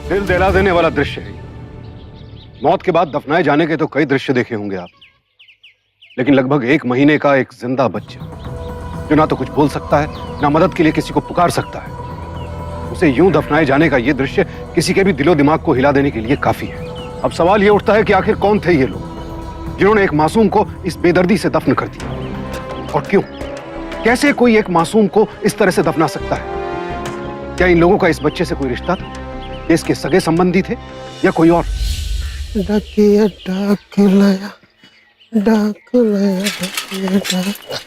दिल दहला देने वाला दृश्य है। मौत के बाद दफनाए जाने के तो कई दृश्य देखे होंगे आपने, लेकिन लगभग 1 महीने का एक जिंदा बच्चा जो ना तो कुछ बोल सकता है, ना मदद के लिए किसी को पुकार सकता है, उसे यूं दफनाए जाने का यह दृश्य किसी के भी दिलो दिमाग को हिला देने के लिए काफी है। अब सवाल यह उठता है कि आखिर कौन थे ये लोग जिन्होंने एक मासूम को इस बेदर्दी से दफन कर दिया, और क्यों? कैसे कोई एक मासूम को इस तरह से दफना सकता है? क्या इन लोगों का इस बच्चे से कोई रिश्ता था? इसके सगे संबंधी थे या कोई और? डाकिया डाक लाया, डाक लाया, डाकिया डाक।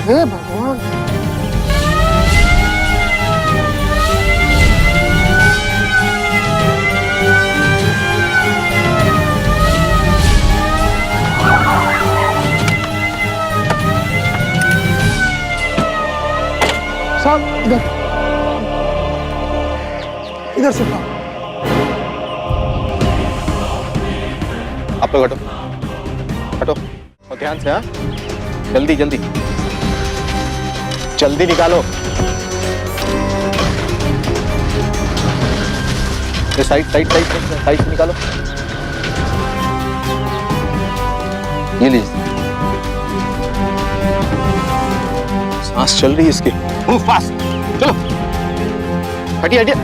हे भगवान, साहब इधर इधर से साहब। आप लोग हटो हटो और ध्यान से। हाँ, जल्दी जल्दी जल्दी निकालो। ये साइड साइड साइड साइड से निकालो। ये लीजिए, सांस चल रही है इसकी। मूव फास्ट, चलो। हटिए हटिए।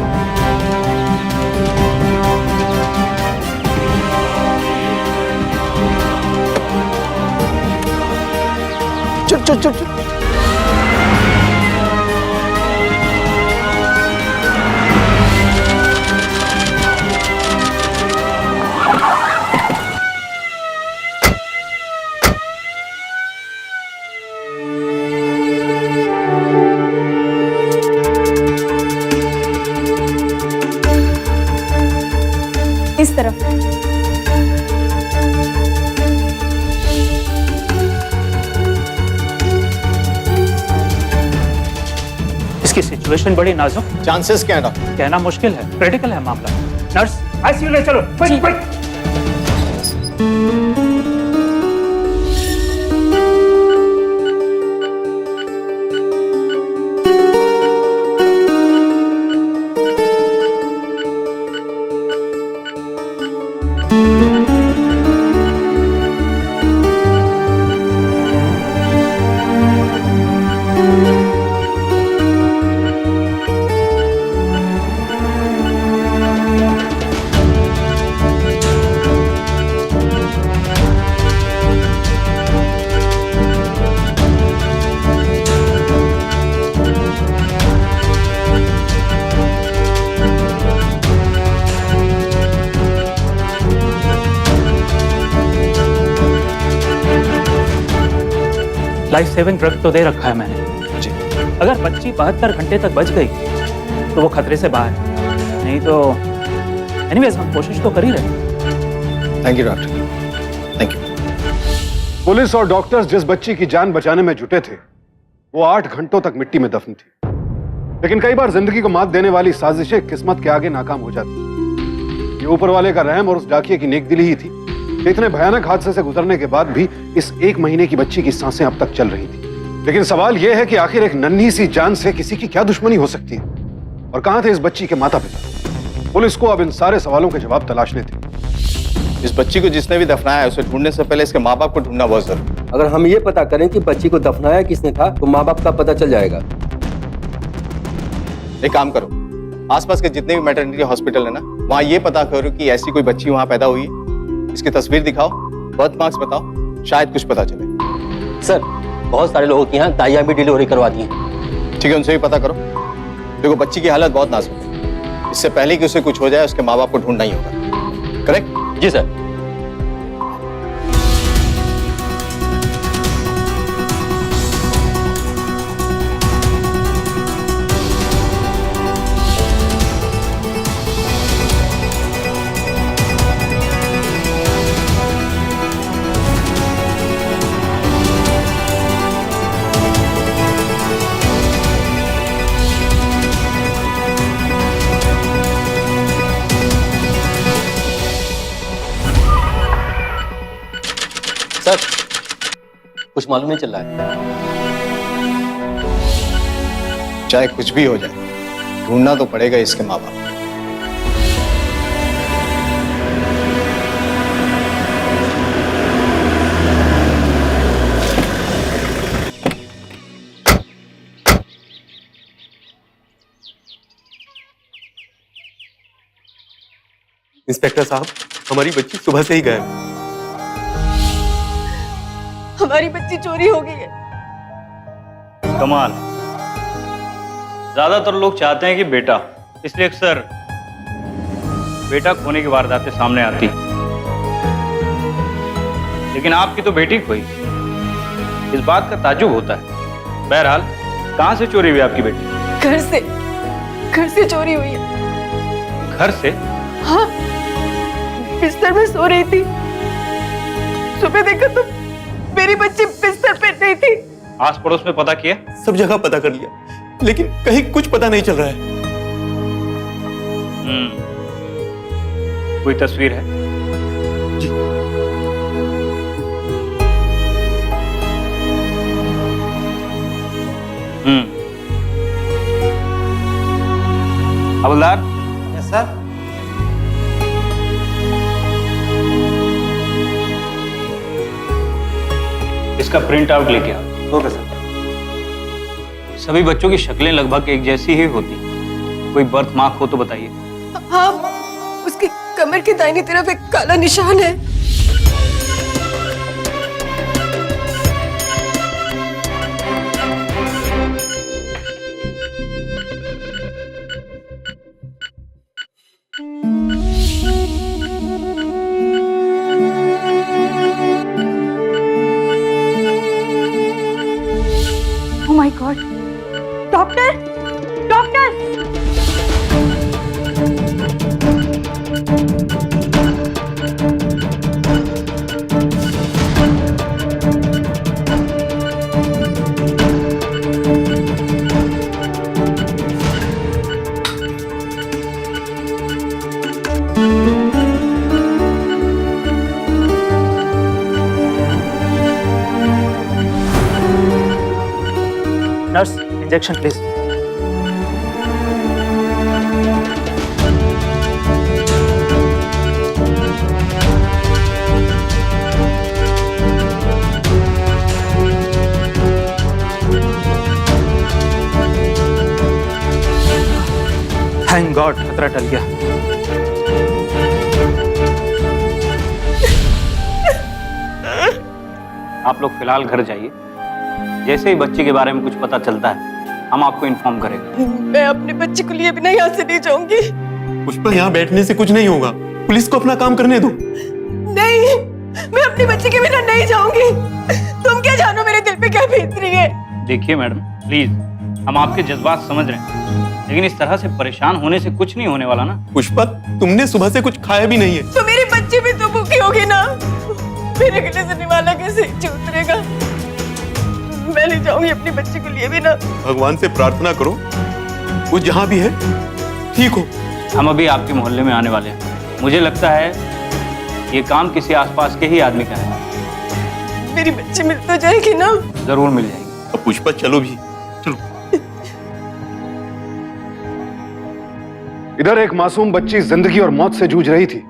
चुप चुप चुप चुप। इस तरफ। इसकी सिचुएशन बड़ी नाजुक। चांसेस क्या है डॉक्टर? कहना मुश्किल है, क्रिटिकल है मामला। नर्स आईसीयू ले चलो। जी। लाइफ सेविंग ड्रग तो दे रखा है मैंने जी। अगर बच्ची 72 घंटे तक बच गई तो वो खतरे से बाहर, नहीं तो एनीवेज हम कोशिश तो कर ही रहे। Thank you doctor, thank you. Police और डॉक्टर्स जिस बच्ची की जान बचाने में जुटे थे वो 8 घंटों तक मिट्टी में दफन थी। लेकिन कई बार जिंदगी को मात देने वाली साजिशें किस्मत के आगे नाकाम हो जाती। ये ऊपर वाले का रहम और उस डाकिये की नेकदिली ही थी। इतने भयानक हादसे से गुजरने के बाद भी इस 1 महीने की बच्ची की सांसें अब तक चल रही थी। लेकिन सवाल यह है कि आखिर एक नन्ही सी जान से किसी की क्या दुश्मनी हो सकती है, और कहां थे इस बच्ची के माता पिता? पुलिस को अब इन सारे सवालों के जवाब तलाशने थे। इस बच्ची को जिसने भी दफनाया है उसे ढूंढने से पहले इसके माँ बाप को ढूंढना बहुत जरूरी। अगर हम ये पता करें कि बच्ची को दफनाया किसने था तो माँ बाप का पता चल जाएगा। एक काम करो, आसपास के जितने भी मैटरनिटी हॉस्पिटल है ना, वहाँ ये पता करो कि ऐसी कोई बच्ची वहाँ पैदा हुई है। इसकी तस्वीर दिखाओ, बर्थ मार्क्स बताओ, शायद कुछ पता चले। सर, बहुत सारे लोगों की यहाँ दाइयाँ भी डिलीवरी करवा दी हैं। ठीक है, उनसे भी पता करो। देखो, बच्ची की हालत बहुत नाजुक है। इससे पहले कि उसे कुछ हो जाए उसके माँ बाप को ढूंढना ही होगा। करेक्ट? जी सर। सर कुछ मालूम नहीं चल रहा है। चाहे कुछ भी हो जाए, ढूंढना तो पड़ेगा इसके माँ बाप। इंस्पेक्टर साहब, हमारी बच्ची सुबह से ही गायब। हमारी बच्ची चोरी हो गई है। कमाल। ज्यादातर लोग चाहते हैं कि बेटा, इसलिए अक्सर बेटा खोने की वारदातें सामने आती हैं। लेकिन आपकी तो बेटी खोई, इस बात का ताज्जुब होता है। बहरहाल, कहां से चोरी हुई आपकी बेटी? घर से चोरी हुई है। घर से? हाँ, बिस्तर में सो रही थी, सुबह देखा तो मेरी बच्ची बिस्तर पे नहीं थी। आस पड़ोस में पता किया? सब जगह पता कर लिया, लेकिन कहीं कुछ पता नहीं चल रहा है। कोई तस्वीर है? जी। हवलदार। Yes sir. इसका प्रिंट आउट लेके आओ। Okay sir. सभी बच्चों की शक्लें लगभग एक जैसी ही होती। कोई बर्थ मार्क हो तो बताइए। हाँ, उसकी कमर की दाहिनी तरफ एक काला निशान है। Oh my God! Doctor! Doctor! Nurse, injection please. Thank God, खतरा टल गया। आप लोग फिलहाल घर जाइए। जैसे ही बच्ची के बारे में कुछ पता चलता है, हम आपको इन्फॉर्म करेंगे। मैं अपने बच्चे को लिए बिना यहाँ से नहीं जाऊंगी। पुष्पा, यहाँ बैठने से कुछ नहीं होगा। पुलिस को अपना काम करने दो। नहीं, मैं अपने बच्चे के बिना नहीं जाऊंगी। तुम क्या जानो मेरे दिल पे क्या बीत रही है। देखिए मैडम, प्लीज, हम आपके जज्बात समझ रहे हैं, लेकिन इस तरह से परेशान होने से कुछ नहीं होने वाला ना। पुष्पा, तुमने सुबह से कुछ खाया भी नहीं है। तो मेरी बच्ची भी तो भूखी होगी ना। मेरे गले से निवाला कैसे उतरेगा। मैं नहीं जाऊंगी अपनी बच्ची को लिए भी ना। भगवान से प्रार्थना करो वो जहां भी है ठीक हो। हम अभी आपके मोहल्ले में आने वाले हैं। मुझे लगता है ये काम किसी आसपास के ही आदमी का है। मेरी बच्ची मिल तो जाएगी ना? जरूर मिल जाएगी। अब पुष्पा चलो भी, चलो। इधर एक मासूम बच्ची जिंदगी और मौत से जूझ रही थी,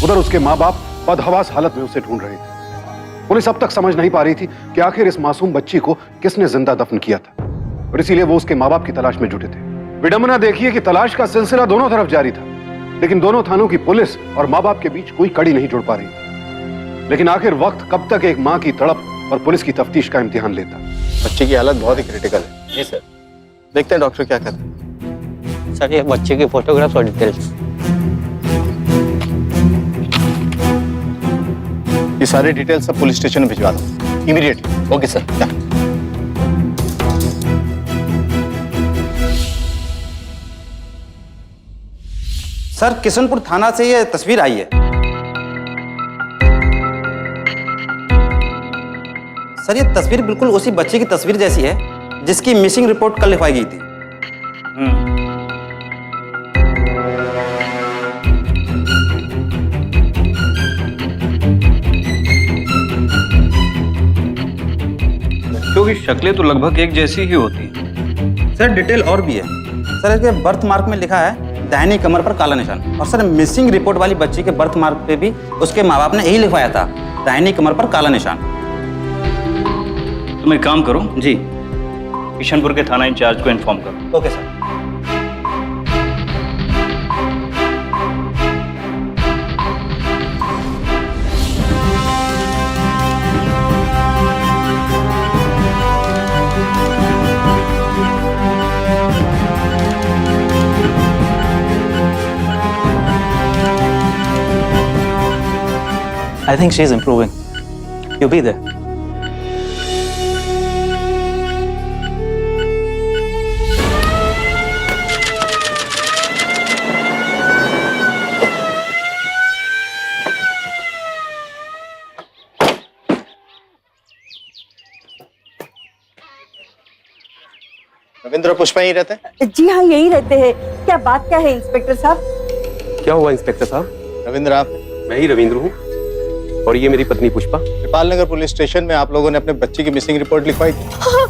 उधर उसके माँ बाप बदहवास हालत में उसे ढूंढ रहे थे। पुलिस अब तक समझ नहीं पा रही थी कि आखिर इस मासूम बच्ची को किसने जिंदा दफन किया था, और इसीलिए वो उसके माँ बाप की तलाश में जुटे थे। विडंबना देखिए कि तलाश का सिलसिला दोनों तरफ जारी था, लेकिन दोनों थानों की पुलिस और माँ बाप के बीच कोई कड़ी नहीं जुड़ पा रही थी। लेकिन आखिर वक्त कब तक एक माँ की तड़प और पुलिस की तफ्तीश का इम्तिहान लेता। बच्चे की हालत बहुत ही क्रिटिकल है। जी सर। देखते हैं डॉक्टर क्या कहते हैं। सर, ये बच्चे की फोटोग्राफ्स और डिटेल्स। ये सारे डिटेल्स सब पुलिस स्टेशन में भिजवा दो immediately. Okay sir. Sir, Kishanpur थाना से ये तस्वीर आई है। सर, ये तस्वीर बिल्कुल उसी बच्चे की तस्वीर जैसी है जिसकी मिसिंग रिपोर्ट कल लिखवाई गई थी। की शक्लें तो लगभग एक जैसी ही होती हैं। सर डिटेल और भी है। सर इसके बर्थ मार्क में लिखा है दाहिनी कमर पर काला निशान, और सर मिसिंग रिपोर्ट वाली बच्ची के बर्थ मार्क पे भी उसके माँ बाप ने यही लिखवाया था, दाहिनी कमर पर काला निशान। तुम एक काम करो, जी किशनपुर के थाना इंचार्ज को इन्फॉर्म करो। Okay sir. I think she's improving. You'll be there. Ravindra और पुष्पा यहीं रहते हैं? जी हाँ, यही रहते हैं। क्या बात क्या है इंस्पेक्टर साहब? क्या हुआ इंस्पेक्टर साहब? रविंद्र आप? मैं ही रविंद्र हूँ, और ये मेरी पत्नी पुष्पा। कृपाल नगर पुलिस स्टेशन में आप लोगों ने अपने बच्ची की मिसिंग रिपोर्ट लिखवाई थी। हाँ,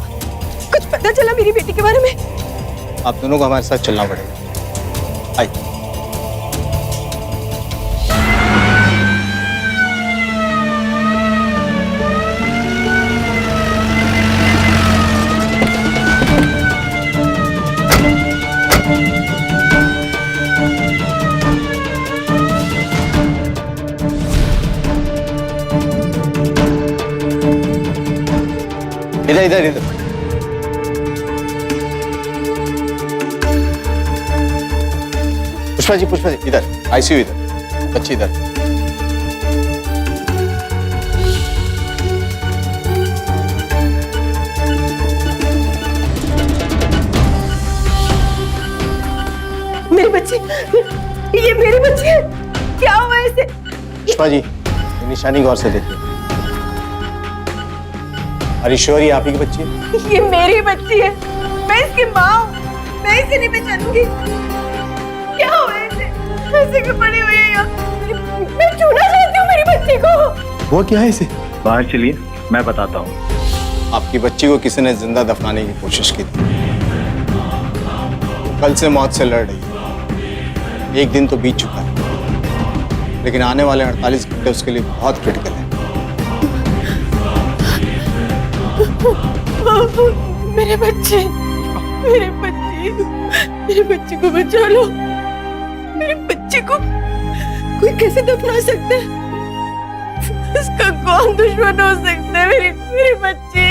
कुछ पता चला मेरी बेटी के बारे में? आप दोनों को हमारे साथ चलना पड़ेगा। आइए। इधर इधर इधर। पुष्पा जी इधर, आईसीयू इधर, बच्ची इधर। मेरी बच्ची, ये मेरी बच्ची है। क्या हुआ इसे? पुष्पा जी ये निशानी गौर से देखिए। हरीश्वरी आप ही की बच्ची है? ये मेरी बच्ची है, मैं इसकी माँ हूँ, मैं इसे नहीं पहचानूंगी। क्या हुआ इसे? ऐसे क्यों पड़ी हुई है यहाँ? मैं छूना चाहती हूँ मेरी बच्ची को। वो क्या है इसे? बाहर चलिए, मैं बताता हूँ। आपकी बच्ची को किसी ने जिंदा दफनाने की कोशिश की थी। कल से मौत से लड़ रही है। एक दिन तो बीत चुका है, लेकिन आने वाले 48 घंटे उसके लिए बहुत क्रिटिकल है। मेरे बच्चे, मेरे बच्चे को बचा लो। मेरे बच्चे को कोई कैसे दफना सकता है? इसका कौन दुश्मन हो सकता है? मेरी बच्ची,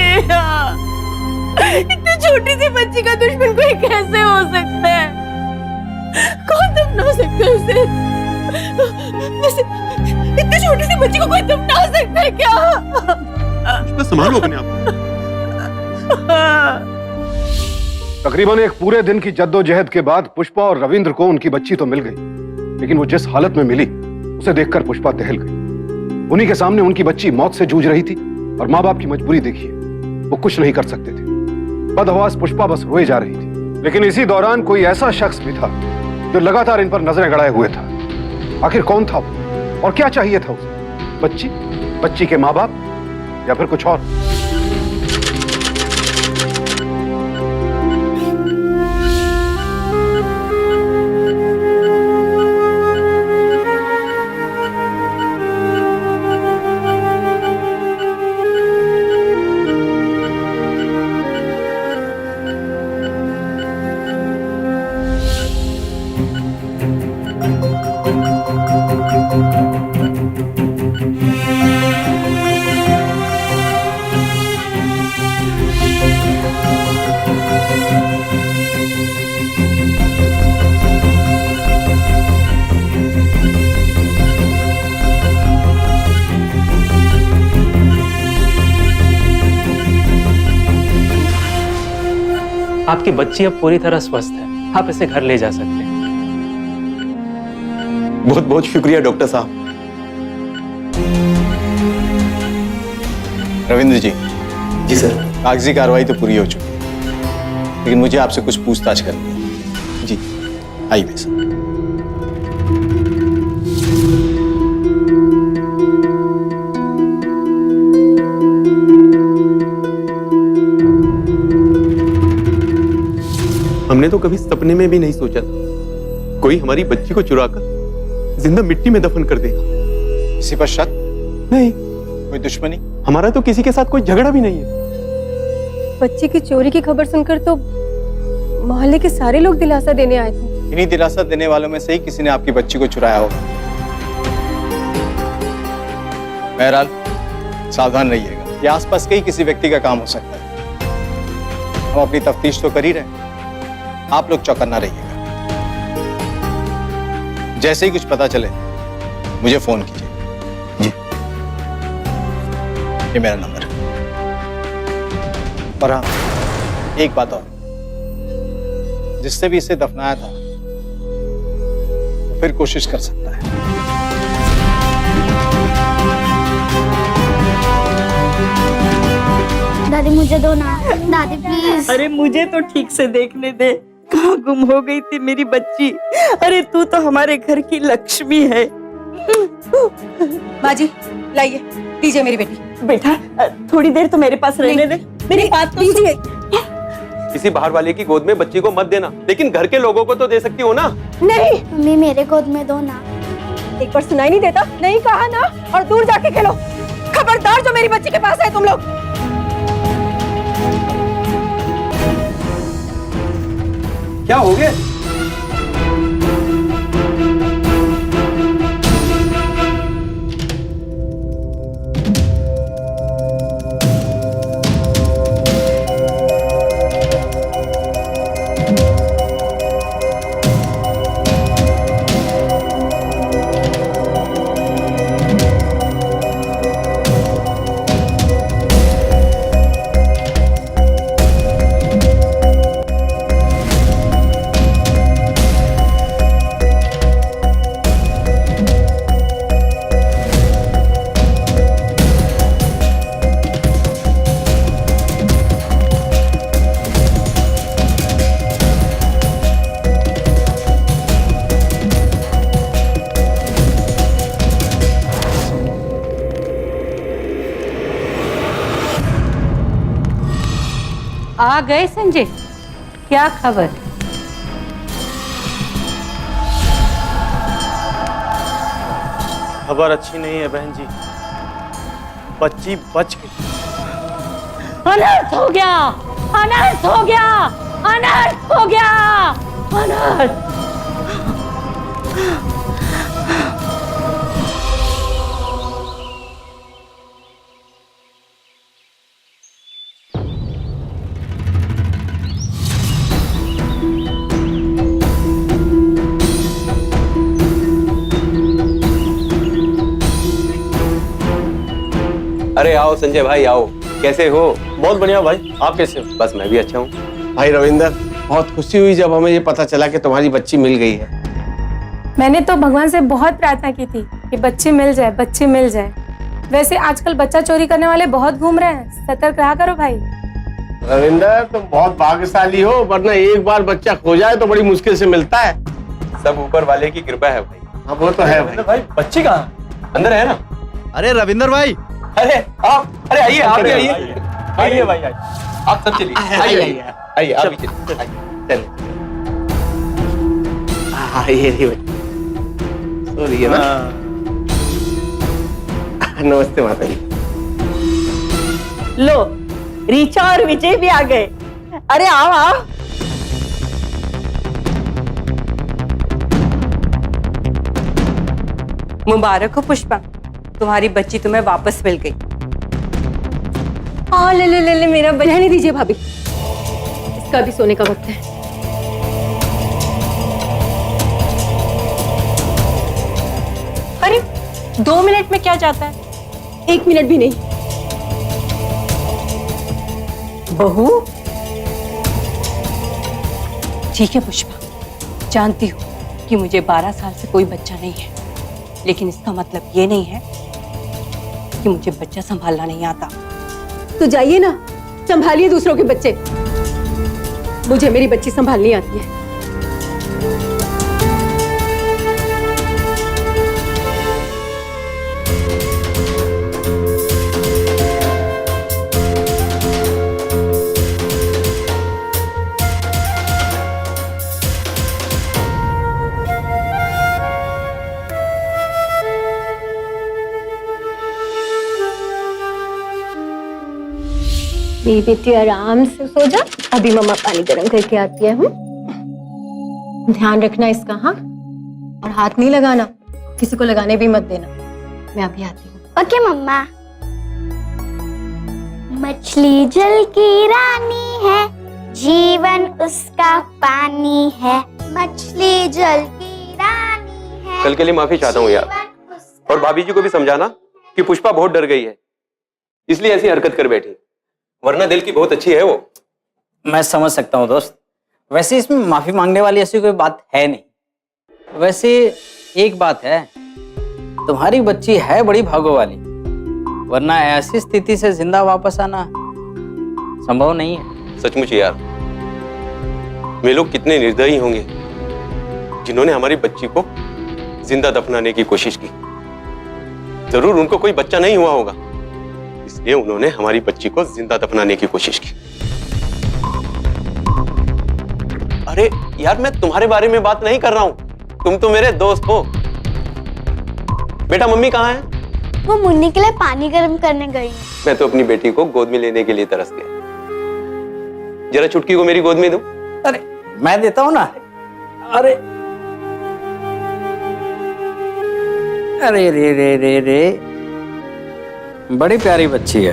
इतनी छोटी सी बच्ची का दुश्मन कोई कैसे हो सकता है? कौन दफना सकता है उसे? वैसे इतनी छोटी सी बच्ची को कोई दफना सकता है क्या? संभालो अपने आप। तकरीबन एक पूरे दिन की जद्दोजहद के बाद पुष्पा और रविंद्र को उनकी बच्ची तो मिल गई, लेकिन वो जिस हालत में मिली उसे देखकर पुष्पा टहल गई। उन्हीं के सामने उनकी बच्ची मौत से जूझ रही थी, और माँ बाप की मजबूरी देखिए, वो कुछ नहीं कर सकते थे। बदहवास पुष्पा बस रोए जा रही थी, लेकिन इसी दौरान कोई ऐसा शख्स भी था जो लगातार इन पर नजरें गड़ाए हुए था। आखिर कौन था वो, और क्या चाहिए था उसे? बच्ची के माँ बाप, या फिर कुछ और? आपकी बच्ची अब पूरी तरह स्वस्थ है, आप इसे घर ले जा सकते हैं। बहुत बहुत शुक्रिया डॉक्टर साहब। रविंद्र जी। जी सर। कागजी कार्रवाई तो पूरी हो चुकी है, लेकिन मुझे आपसे कुछ पूछताछ करनी है। जी आइए सर। हमने तो कभी सपने में भी नहीं सोचा था कोई हमारी बच्ची को चुराकर जिंदा मिट्टी में दफन कर देगा। किसी पर शक? नहीं, कोई दुश्मनी? हमारा तो किसी के साथ कोई झगड़ा भी नहीं है। बच्ची की चोरी की खबर सुनकर तो मोहल्ले के सारे लोग दिलासा देने आए थे। इन्हीं दिलासा देने वालों में से ही किसी ने आपकी बच्ची को चुराया होगा। बहरहाल सावधान रहिएगा, ये आसपास के ही किसी व्यक्ति का काम हो सकता है। हम अपनी तफ्तीश तो कर ही रहे हैं, आप लोग चौकन्ना रहिएगा। जैसे ही कुछ पता चले मुझे फोन कीजिए। जी। ये मेरा नंबर है। और हाँ, एक बात और, जिससे भी इसे दफनाया था फिर कोशिश कर सकता है। दादी मुझे दो ना, दादी प्लीज। अरे मुझे तो ठीक से देखने दे, कहाँ गुम हो गई थी मेरी बच्ची। अरे तू तो हमारे घर की लक्ष्मी है। माँ जी लाइए, दीजिए मेरी बेटी। बेटा थोड़ी देर तो मेरे पास रहने दे, मेरी बात तो दीजिए। किसी बाहर वाले की गोद में बच्ची को मत देना, लेकिन घर के लोगों को तो दे सकती हो ना। नहीं, मम्मी मेरे गोद में दो ना। एक बार सुनाई नहीं देता? नहीं कहा ना, और दूर जाके खेलो। खबरदार जो मेरी बच्ची के पास है तुम लोग। क्या हो गया? आ गए संजय, क्या खबर? खबर अच्छी नहीं है बहन जी, बच्ची बच गई। अनर्थ हो गया, अनर्थ हो गया, अनर्थ हो गया, अनर्थ। अरे आओ संजय भाई आओ, कैसे हो? बहुत बढ़िया भाई, आप कैसे हो? बस मैं भी अच्छा हूँ। भाई रविंदर, बहुत खुशी हुई जब हमें ये पता चला कि तुम्हारी बच्ची मिल गई है। मैंने तो भगवान से बहुत प्रार्थना की थी कि बच्ची मिल जाए, बच्ची मिल जाए। वैसे आजकल बच्चा चोरी करने वाले बहुत घूम रहे हैं, सतर्क रहा करो भाई। रविंदर तुम बहुत भाग्यशाली हो, वरना एक बार बच्चा खो जाए तो बड़ी मुश्किल से मिलता है। सब ऊपर वाले की कृपा है भाई। हाँ वो तो है भाई। भाई बच्ची कहाँ? अंदर है ना? अरे रविंदर भाई, अरे आप, अरे आइए आप भी आइए, आइए भाई आइए। आप सब चलिए, आइए आइए आप भी चलिए, चलिए। ये रही बच्ची, सो रही है ना? नमस्ते माता जी। लो रीचा और विजय भी आ गए। अरे आओ आओ। मुबारक हो पुष्पा, तुम्हारी बच्ची तुम्हें वापस मिल गई। हाँ ले ले ले ले, मेरा रहने दीजिए भाभी, इसका भी सोने का वक्त है। अरे 2 मिनट में क्या जाता है, 1 मिनट भी नहीं। बहू ठीक है पुष्पा, जानती हूँ कि मुझे 12 साल से कोई बच्चा नहीं है, लेकिन इसका मतलब ये नहीं है कि मुझे बच्चा संभालना नहीं आता। तो जाइए ना, संभालिए दूसरों के बच्चे। मुझे मेरी बच्ची संभालनी आती है। मेरी बेटी आराम से सो जा, अभी मम्मा पानी गर्म करके आती है। ध्यान रखना इसका, हाँ, और हाथ नहीं लगाना, किसी को लगाने भी मत देना। मैं अभी आती हूँ। ओके मम्मा। मछली जल की रानी है, जीवन उसका पानी है। मछली जल की रानी है। कल के लिए माफी चाहता हूँ यार, और भाभी जी को भी समझाना कि पुष्पा बहुत डर गई है, इसलिए ऐसी हरकत कर बैठी, वरना दिल की बहुत अच्छी है वो। मैं समझ सकता हूँ दोस्त, वैसे इसमें माफी मांगने वाली ऐसी कोई बात है नहीं। वैसे एक बात है, तुम्हारी बच्ची है बड़ी भागो वाली, वरना ऐसी स्थिति से जिंदा वापस आना संभव नहीं है। सचमुच यार, वे लोग कितने निर्दयी होंगे जिन्होंने हमारी बच्ची को जिंदा दफनाने की कोशिश की। जरूर उनको कोई बच्चा नहीं हुआ होगा, इसलिए उन्होंने हमारी बच्ची को जिंदा दफनाने की कोशिश की। अरे यार, मैं तुम्हारे बारे में बात नहीं कर रहा हूं, तुम तो मेरे दोस्त हो। बेटा मम्मी कहाँ है? वो मुन्नी के लिए पानी गर्म करने गई है। मैं तो अपनी बेटी को गोद में लेने के लिए तरस गया। जरा चुटकी को मेरी गोद में दो। अरे मैं देता हूं ना। अरे अरे रे रे रे रे, बड़ी प्यारी बच्ची है।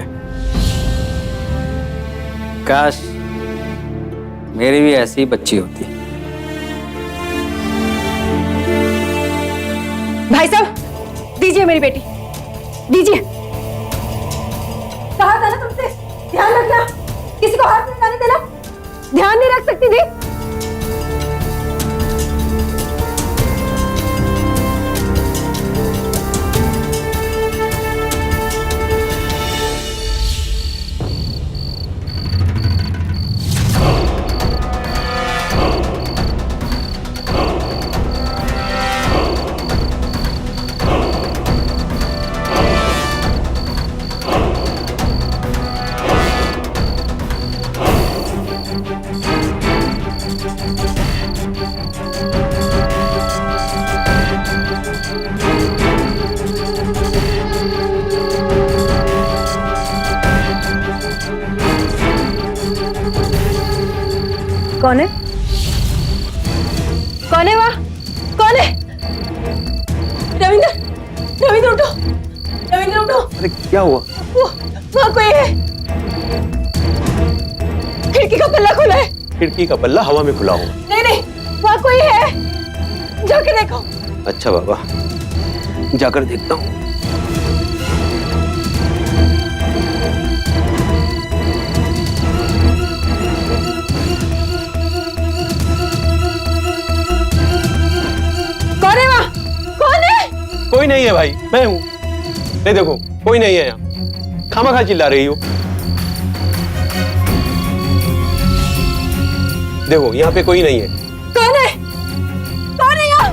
काश मेरी भी ऐसी बच्ची होती। भाई साहब, दीजिए मेरी बेटी, दीजिए। कहा था ना तुमसे, ध्यान रखना, किसी को हाथ नहीं लगाने देना। ध्यान नहीं रख सकती थी? कौन है? कौन है वहाँ? कौन है? रविंदर, रविंदर उठो, रविंदर उठो। अरे क्या हुआ? वहाँ कोई है। खिड़की का पल्ला खुला है। खिड़की का पल्ला हवा में खुला हो? नहीं नहीं, वहाँ कोई है, जाके देखो। अच्छा बाबा, जाकर देखता हूँ। कोई नहीं है भाई, मैं हूं। नहीं देखो, कोई नहीं है यहाँ, खामखा चिल्ला रही हो। देखो यहाँ पे कोई नहीं है। कौन है? कौन है यहाँ?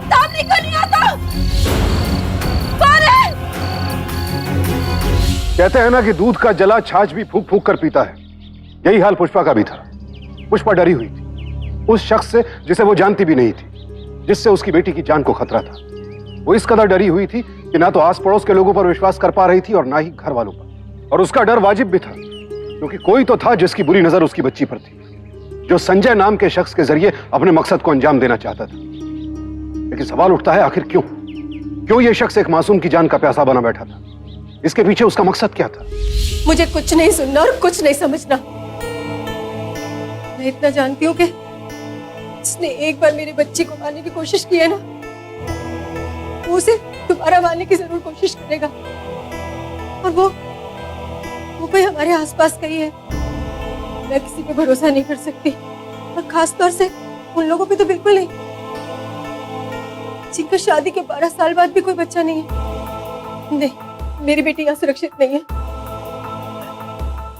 सामने क्यों नहीं आता? कौन है? कहते हैं ना कि दूध का जला छाछ भी फूंक फूंक कर पीता है। यही हाल पुष्पा का भी था। पुष्पा डरी हुई थी उस शख्स से जिसे वो जानती भी नहीं थी, जिससे उसकी बेटी की जान को खतरा था। वो इस कदर डरी हुई थी कि ना तो आस पड़ोस के लोगों पर विश्वास कर पा रही थी और ना ही घर वालों पर। और उसका डर वाजिब भी था, क्योंकि कोई तो था जिसकी बुरी नजर उसकी बच्ची पर थी, जो संजय नाम के शख्स के जरिए अपने मकसद को अंजाम देना चाहता था। लेकिन सवाल उठता है, आखिर क्यों यह शख्स एक मासूम की जान का प्यासा बना बैठा था? इसके पीछे उसका मकसद क्या था? मुझे कुछ नहीं सुनना और कुछ नहीं समझना। मैं इतना जानती हूँ कि जिसने एक बार मेरी बच्ची को मारने की कोशिश की है ना, वो उसे दोबारा मारने की जरूर कोशिश करेगा। और वो कोई हमारे आसपास का ही है। मैं किसी पे भरोसा नहीं कर सकती, और खास तौर से उन लोगों पे तो बिल्कुल नहीं, जिनका शादी के 12 साल बाद भी कोई बच्चा नहीं है। नहीं, मेरी बेटी यहाँ सुरक्षित नहीं है,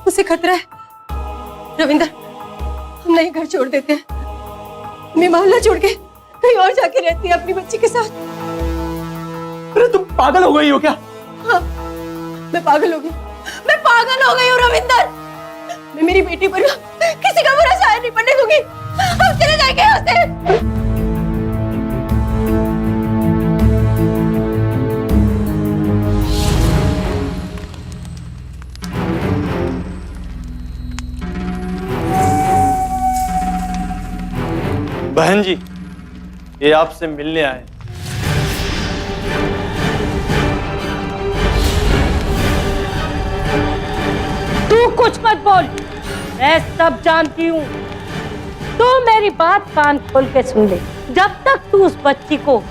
उसे खतरा है। रविंदर, हम नहीं घर छोड़ देते हैं, मैं मोहल्ला छोड़ के कहीं और जाके रहती है अपनी बच्ची के साथ। अरे तुम पागल हो गई हो क्या? हाँ, मैं पागल हो गई, मैं पागल हो गई हूँ रविंदर। मैं मेरी बेटी पर किसी का बुरा शायद नहीं पड़ने दूंगी। अब चले जाएंगे यहाँ से। बहन जी, ये आपसे मिलने आए। तू कुछ मत बोल, मैं सब जानती हूँ। तू मेरी बात कान खोल के सुन ले। जब तक तू उस बच्ची को,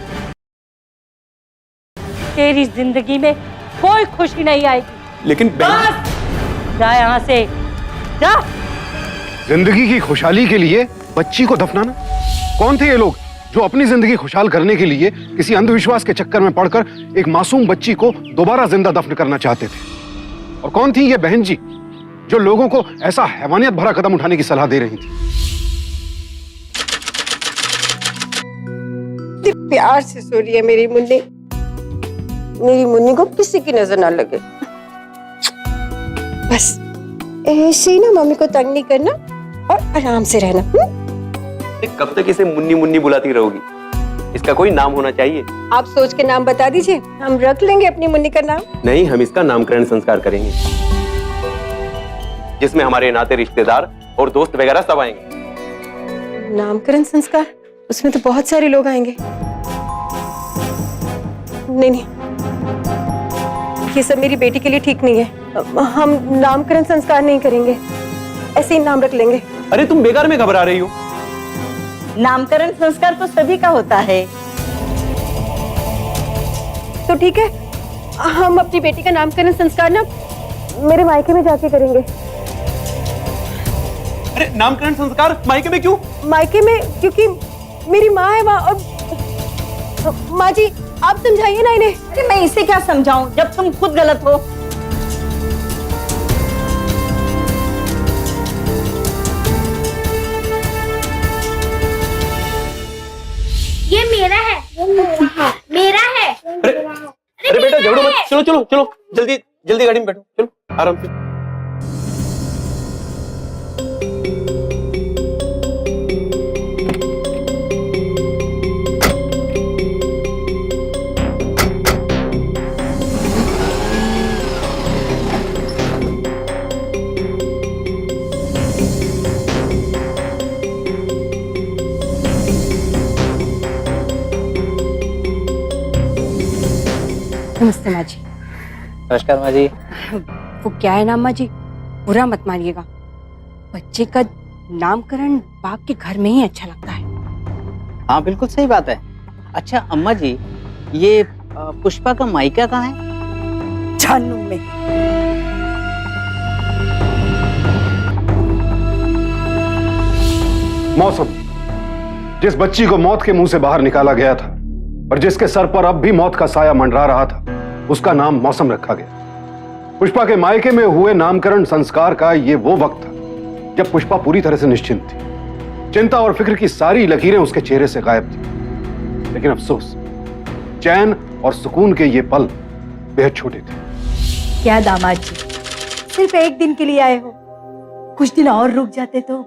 तेरी जिंदगी में कोई खुशी नहीं आएगी। लेकिन बस जा यहाँ से, जा। जिंदगी की खुशहाली के लिए बच्ची को दफनाना? कौन थे ये लोग जो अपनी जिंदगी खुशहाल करने के लिए किसी अंधविश्वास के चक्कर में पड़कर एक मासूम बच्ची को दोबारा जिंदा दफन करना चाहते थे? और कौन थी ये बहन जी जो लोगों को ऐसा हैवानियत भरा कदम उठाने की सलाह दे रही थी? प्यार से सो रही है मेरी मुन्नी। मेरी मुन्नी को किसी की नजर ना लगे। बस ऐसे ही ना मम्मी को तंग नहीं करना और आराम से रहना। कब तक इसे मुन्नी मुन्नी बुलाती रहोगी? इसका कोई नाम होना चाहिए। आप सोच के नाम बता दीजिए, हम रख लेंगे अपनी मुन्नी का नाम। नहीं, हम इसका नामकरण संस्कार करेंगे जिसमें हमारे नाते रिश्तेदार और दोस्त वगैरह सब आएंगे। नामकरण संस्कार? उसमें तो बहुत सारे लोग आएंगे। नहीं, ये सब मेरी बेटी के लिए ठीक नहीं है। हम नामकरण संस्कार नहीं करेंगे, ऐसे ही नाम रख लेंगे। अरे तुम बेकार में घबरा रही हो। नामकरण संस्कार तो सभी का होता है। तो ठीक है, हम अपनी बेटी का नामकरण संस्कार ना मेरे मायके में जाके करेंगे। अरे नामकरण संस्कार मायके में क्यों? मायके में क्योंकि मेरी माँ है वहाँ। और माँ जी आप समझाइए ना इन्हें। अरे मैं इसे क्या समझाऊं जब तुम खुद गलत हो। ये मेरा है, मेरा है। अरे बेटा झगड़ो मत। चलो चलो चलो, जल्दी जल्दी गाड़ी में बैठो। चलो आराम से। नमस्ते माँ जी। नमस्कार माँ जी। वो क्या है ना माँ जी, बुरा मत मानिएगा, बच्चे का नामकरण बाप के घर में ही अच्छा लगता है। हाँ बिल्कुल सही बात है। अच्छा अम्मा जी, ये पुष्पा का मायका कहाँ है? जानू में। मौसम, जिस बच्ची को मौत के मुंह से बाहर निकाला गया था और जिसके सर पर अब भी मौत का साया मंडरा रहा था, उसका नाम मौसम रखा गया। पुष्पा के मायके में हुए नामकरण संस्कार का ये वो वक्त था जब पुष्पा पूरी तरह से निश्चिंत थी। चिंता और फिक्र की सारी लकीरें उसके चेहरे से गायब थी। लेकिन अफसोस, चैन और सुकून के ये पल बेहद छोटे थे। क्या दामाद जी, सिर्फ एक दिन के लिए आए हो? कुछ दिन और रुक जाते तो।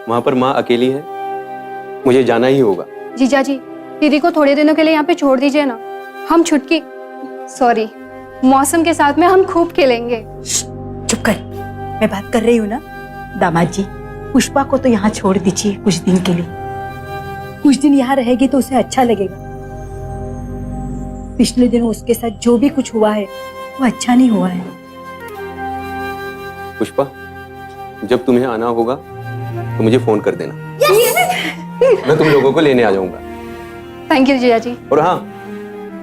वहां पर माँ अकेली है, मुझे जाना ही होगा। जीजा जी, दीदी को थोड़े दिनों के लिए यहाँ पे छोड़ दीजिए ना। हम छुटकी, सॉरी, मौसम के साथ में हम खूब खेलेंगे। चुप कर, मैं बात कर रही हूँ ना। दामाद जी, पुष्पा को तो यहाँ छोड़ दीजिए कुछ दिन के लिए। कुछ दिन यहाँ रहेगी तो उसे अच्छा लगेगा। पिछले दिनों उसके साथ जो भी कुछ हुआ है वो अच्छा नहीं हुआ है। पुष्पा, जब तुम्हें आना होगा तो मुझे फोन कर देना। मैं तुम लोगों को लेने आ जाऊंगा। थैंक यू जीजा जी। और हाँ,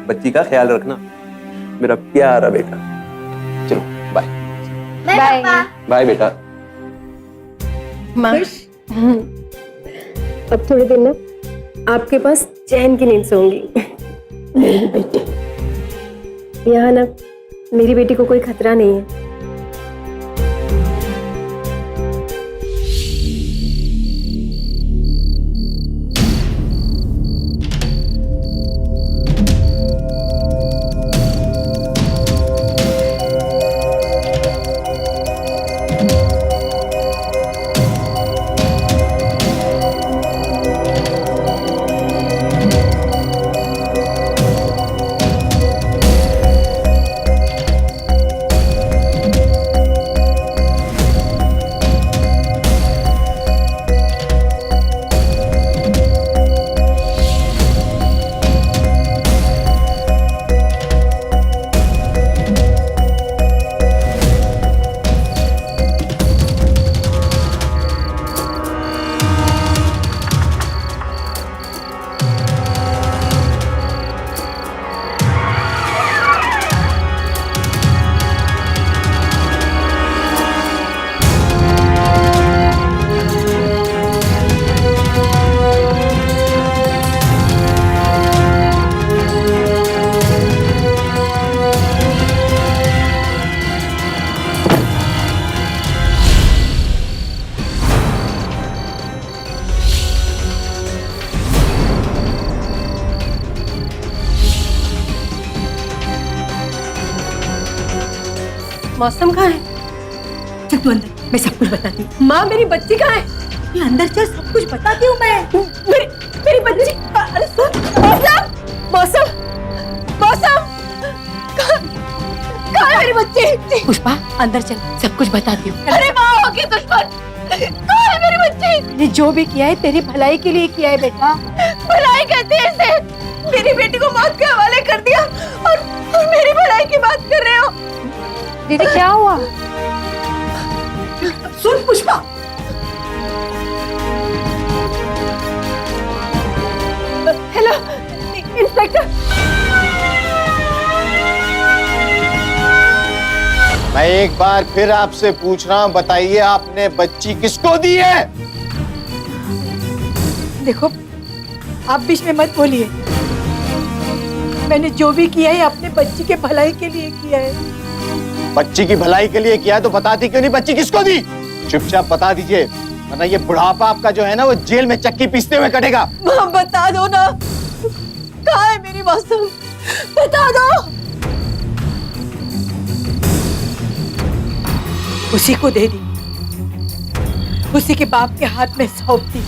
बच्ची का ख्याल रखना, मेरा प्यारा बेटा। चलो बाय। बाय बाय बेटा। माँ, अब थोड़े दिन ना आपके पास चैन की नींद सोऊंगी। मेरी बेटी, यहाँ ना मेरी बेटी को कोई खतरा नहीं है। मौसम कहाँ है? चल तू अंदर, मैं सब कुछ बताती हूँ। माँ मेरी बच्ची कहाँ है? ये अंदर चल, सब कुछ बताती हूँ मैं। मेरी बच्ची। अरे सुन मौसम, मौसम, मौसम, कहाँ है मेरी बच्ची? पुष्पा अंदर चल, सब कुछ बताती हूँ। अरे माँ होगी दुश्मन, कहाँ है मेरी बच्ची? ने जो भी किया है तेरी भलाई के लिए किया है बेटा। भलाई कहते हैं इसे? मेरी बेटी को मौत के हवाले कर दिया और मेरी भलाई की बात कर रहे हो? दीदी क्या हुआ? सुन पुष्पा, हेलो इंस्पेक्टर। मैं एक बार फिर आपसे पूछ रहा हूँ, बताइए आपने बच्ची किसको दी है? देखो आप बीच में मत बोलिए, मैंने जो भी किया है अपने बच्ची के भलाई के लिए किया है। बच्ची की भलाई के लिए किया है तो बताती क्यों नहीं? बच्ची किसको दी? चुपचाप बता दीजिए, वरना ये बुढ़ापा आपका जो है ना वो जेल में चक्की पीसते हुए कटेगा। माँ बता दो ना, कहाँ है मेरी मासूम? बता दो। उसी को दे दी, उसी के बाप के हाथ में सौंप दी।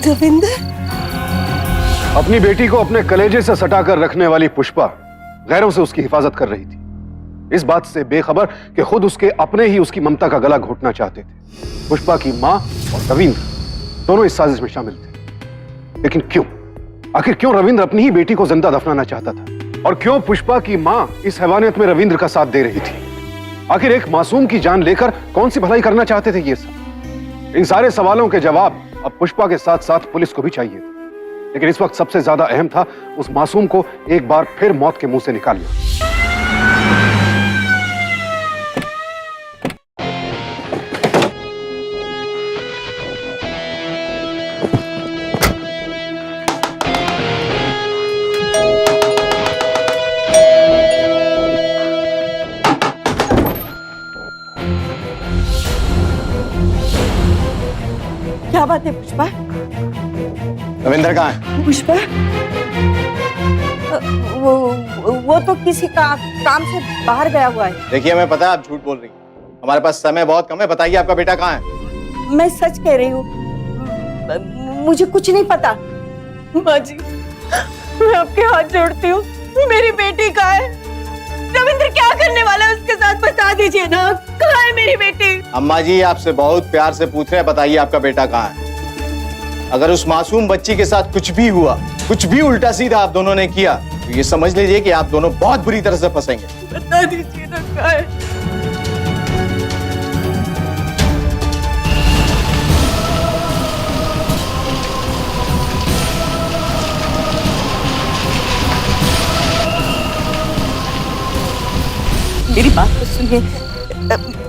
रविंदर, अपनी बेटी को अपने कलेजे से सटाकर रखने वाली पुष्पा गैरों से उसकी हिफाजत कर रही थी, इस बात से बेखबर कि खुद उसके अपने ही उसकी ममता का गला घोटना चाहते थे। पुष्पा की मां और रविंद्र दोनों इस साजिश में शामिल थे। लेकिन क्यों? आखिर क्यों रविंद्र अपनी ही बेटी को जिंदा दफनाना चाहता था? और क्यों पुष्पा की मां इस हैवानियत में रविंद्र का साथ दे रही थी? आखिर एक मासूम की जान लेकर कौन सी भलाई करना चाहते थे ये सब? इन सारे सवालों के जवाब अब पुष्पा के साथ साथ पुलिस को भी चाहिए थे। लेकिन इस वक्त सबसे ज्यादा अहम था उस मासूम को एक बार फिर मौत के मुंह से निकालना। क्या बात है पुष्पा? रविंद्र कहाँ है? पुष्पा वो तो किसी काम से बाहर गया हुआ है। देखिए हमें पता है आप झूठ बोल रही हैं, हमारे पास समय बहुत कम है, बताइए आपका बेटा कहाँ है? मैं सच कह रही हूँ, मुझे कुछ नहीं पता। माँ जी मैं आपके हाथ जोड़ती हूँ, मेरी बेटी कहाँ है? रविंद्र क्या करने वाला है उसके साथ, बता दीजिए ना, कहाँ है मेरी बेटी? अम्मा जी आपसे बहुत प्यार से पूछ रहे हैं, बताइए आपका बेटा कहाँ है? अगर उस मासूम बच्ची के साथ कुछ भी हुआ, कुछ भी उल्टा सीधा आप दोनों ने किया, तो ये समझ लीजिए कि आप दोनों बहुत बुरी तरह से फंसेंगे। बता दीजिए ना कहाँ है? मेरी बात तो सुनिए,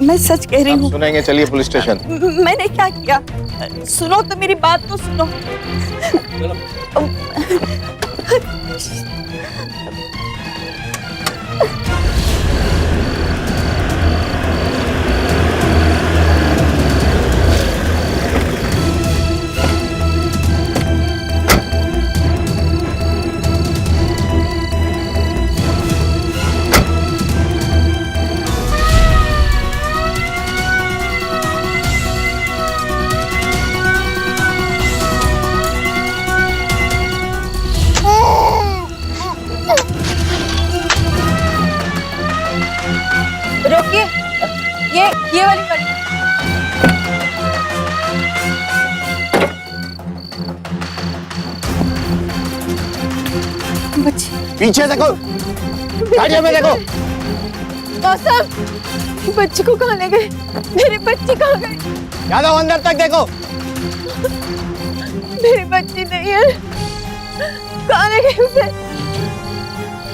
मैं सच कह रही हूँ। सुनेंगे, चलिए पुलिस स्टेशन। मैंने क्या किया? सुनो तो, मेरी बात तो सुनो। रोकिए, ये वाली गाड़ी। बच्ची पीछे देखो, गाड़ियों में देखो। मौसम, बच्ची को कहाँ ले गए? मेरी बच्ची कहाँ गई? जाओ अंदर तक देखो। मेरी बच्ची नहीं है, कहाँ ले गई उसे?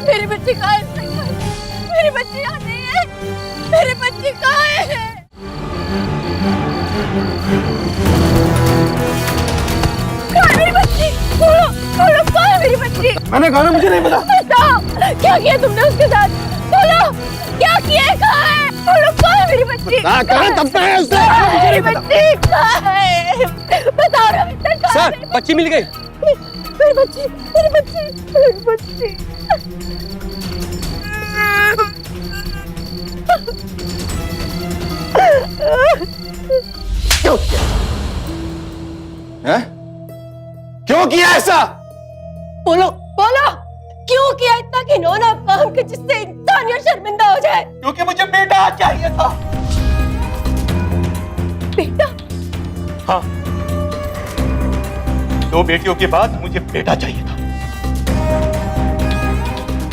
मेरी बच्ची कहाँ है? मेरी बच्ची यहाँ नहीं है, मेरी बच्ची कहाँ है? कहाँ है मेरी बच्ची? बोलो, बोलो, कहाँ है मेरी बच्ची? मैंने कहा ना, मुझे नहीं पता। बताओ, क्या किया तुमने उसके साथ? बोलो, क्या किया है? कहाँ है? बोलो, कहाँ है मेरी बच्ची मेरी बच्ची कहाँ है? बताओ रविंदर कहाँ है? बच्ची मिल गई। मेरी बच्ची मेरी बच्ची मेरी बच्ची। क्यों किया? हैं? क्यों किया ऐसा? बोलो बोलो, क्यों किया इतना घिनौना काम कि जिससे इंसानियत शर्मिंदा हो जाए? क्योंकि मुझे बेटा चाहिए था। बेटा? हाँ, 2 बेटियों के बाद मुझे बेटा चाहिए था।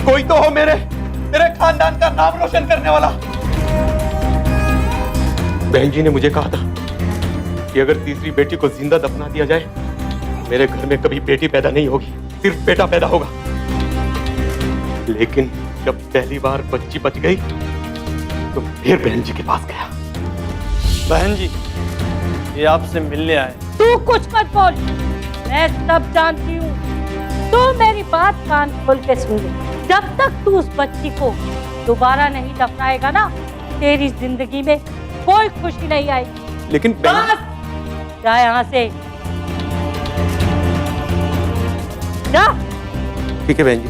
कोई तो हो मेरे खानदान का नाम रोशन करने वाला। बहन जी ने मुझे कहा था कि अगर तीसरी बेटी को जिंदा दफना दिया जाए, मेरे घर में कभी बेटी पैदा नहीं होगी, सिर्फ बेटा पैदा होगा। लेकिन जब पहली बार बच्ची बच गई तो फिर बहन जी के पास गया। बहन जी, ये आपसे मिलने आए। तू कुछ मत बोल, मैं सब जानती हूँ। तू मेरी बात कान खोल के सुन ले। जब तक तू उस बच्ची को दोबारा नहीं दफनाएगा ना, तेरी जिंदगी में कोई खुशी नहीं आएगी। लेकिन बस जा यहाँ से, जा। ठीक है बहन जी,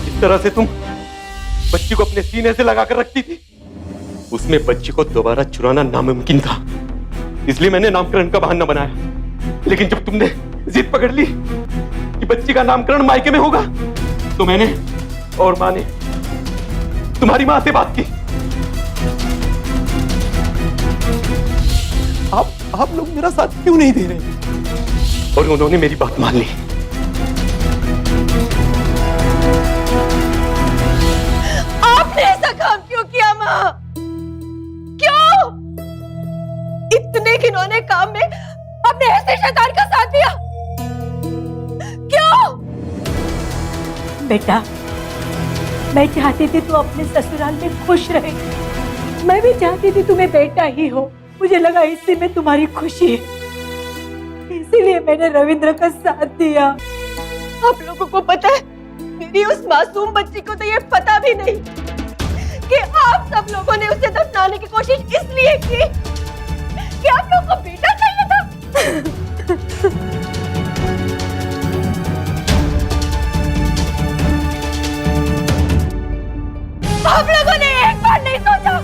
इस तरह से तुम बच्ची को अपने सीने से लगाकर रखती थी, उसमें बच्ची को दोबारा चुराना नामुमकिन था, इसलिए मैंने नामकरण का बहाना बनाया। लेकिन जब तुमने जिद पकड़ ली कि बच्ची का नामकरण मायके में होगा, तो मैंने और माँ ने तुम्हारी माँ से बात की। आप लोग मेरा साथ क्यों नहीं दे रहे? और उन्होंने मेरी बात मान ली। आपने ऐसा काम क्यों किया माँ? क्यों? इतने घिनौने काम में आपने ऐसे शैतान का साथ दिया क्यों? बेटा, मैं चाहती थी तू अपने ससुराल में खुश रहे। मैं भी चाहती थी तुम्हें बेटा ही हो। मुझे लगा इसी में तुम्हारी खुशी है, इसीलिए मैंने रविंद्र का साथ दिया। आप लोगों को पता है, मेरी उस मासूम बच्ची को तो ये पता भी नहीं कि आप सब लोगों ने उसे दफनाने की कोशिश इसलिए की कि आप लोगों को बेटा चाहिए था। आप लोगों ने एक बार नहीं सोचा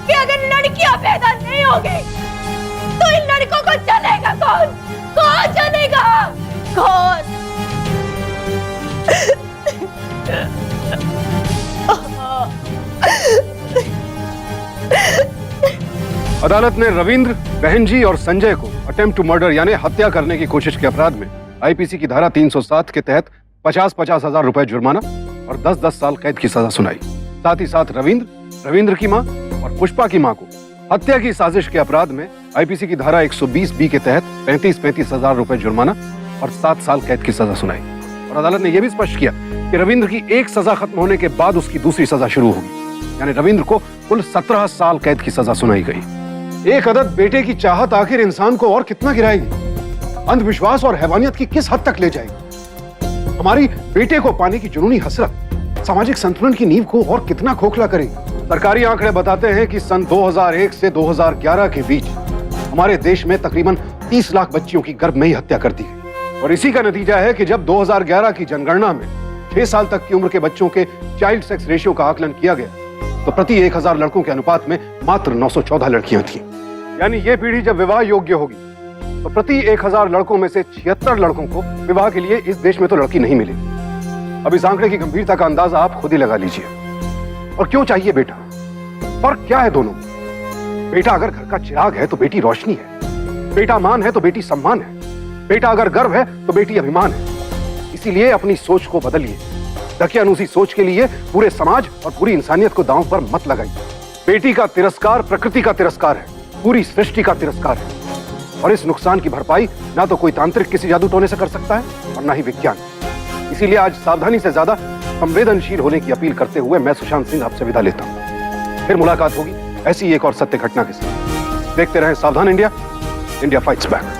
कि अगर लड़कियां पैदा नहीं होंगी तो इन लड़कों को चलेगा कौन? कौन चलेगा? कौन? अदालत ने रविंद्र, बहन जी और संजय को अटेम्प्ट टू मर्डर यानी हत्या करने की कोशिश के अपराध में आईपीसी की धारा 307 के तहत 50-50 हजार रुपए जुर्माना और 10-10 साल कैद की सजा सुनाई। साथ ही साथ रविंद्र की मां और पुष्पा की मां को हत्या की साजिश के अपराध में आईपीसी की धारा 120B के तहत 35-35 हजार रुपए जुर्माना और 7 साल कैद की सजा सुनाई। और अदालत ने यह भी स्पष्ट किया कि रविंद्र की एक सजा खत्म होने के बाद उसकी दूसरी सजा शुरू होगी, यानी रविंद्र को कुल 17 साल कैद की सजा सुनाई गई। एक अदद बेटे की चाहत आखिर इंसान को और कितना गिराएगी, अंधविश्वास और हैवानियत की किस हद तक ले जाएगी। हमारी बेटे को पाने की जुनूनी हसरत सामाजिक संतुलन की नींव को और कितना खोखला करेगी। सरकारी आंकड़े बताते हैं कि सन 2001 से 2011 के बीच हमारे देश में तकरीबन 30 लाख बच्चियों की गर्भ में ही हत्या कर दी गई। और इसी का नतीजा है कि जब 2011 की जनगणना में 6 साल तक की उम्र के बच्चों के चाइल्ड सेक्स रेशियो का आकलन किया गया, तो प्रति 1000 लड़कों के अनुपात में मात्र 914 लड़कियां थीं। यानी ये पीढ़ी जब विवाह योग्य होगी तो प्रति 1000 लड़कों में से 76 लड़कों को विवाह के लिए इस देश में तो लड़की नहीं मिलेगी। अब इस आंकड़े की गंभीरता का अंदाजा आप खुद ही लगा लीजिए। और क्यों चाहिए बेटा? फर्क क्या है दोनों? बेटा अगर घर का चिराग है तो बेटी रोशनी है, बेटा मान है तो बेटी सम्मान है, बेटा अगर गर्व है तो बेटी अभिमान है। इसीलिए अपनी सोच को बदलिए। दकियानूसी सोच के लिए पूरे समाज और पूरी इंसानियत को दांव पर मत लगाइए। बेटी का तिरस्कार प्रकृति का तिरस्कार है, पूरी सृष्टि का तिरस्कार है। और इस नुकसान की भरपाई ना तो कोई तांत्रिक किसी जादू टोने से कर सकता है और ना ही विज्ञान। इसीलिए आज सावधानी से ज्यादा संवेदनशील होने की अपील करते हुए मैं सुशांत सिंह आपसे विदा लेता हूं। फिर मुलाकात होगी ऐसी एक और सत्य घटना के साथ। देखते रहें सावधान इंडिया, इंडिया फाइट्स बैक।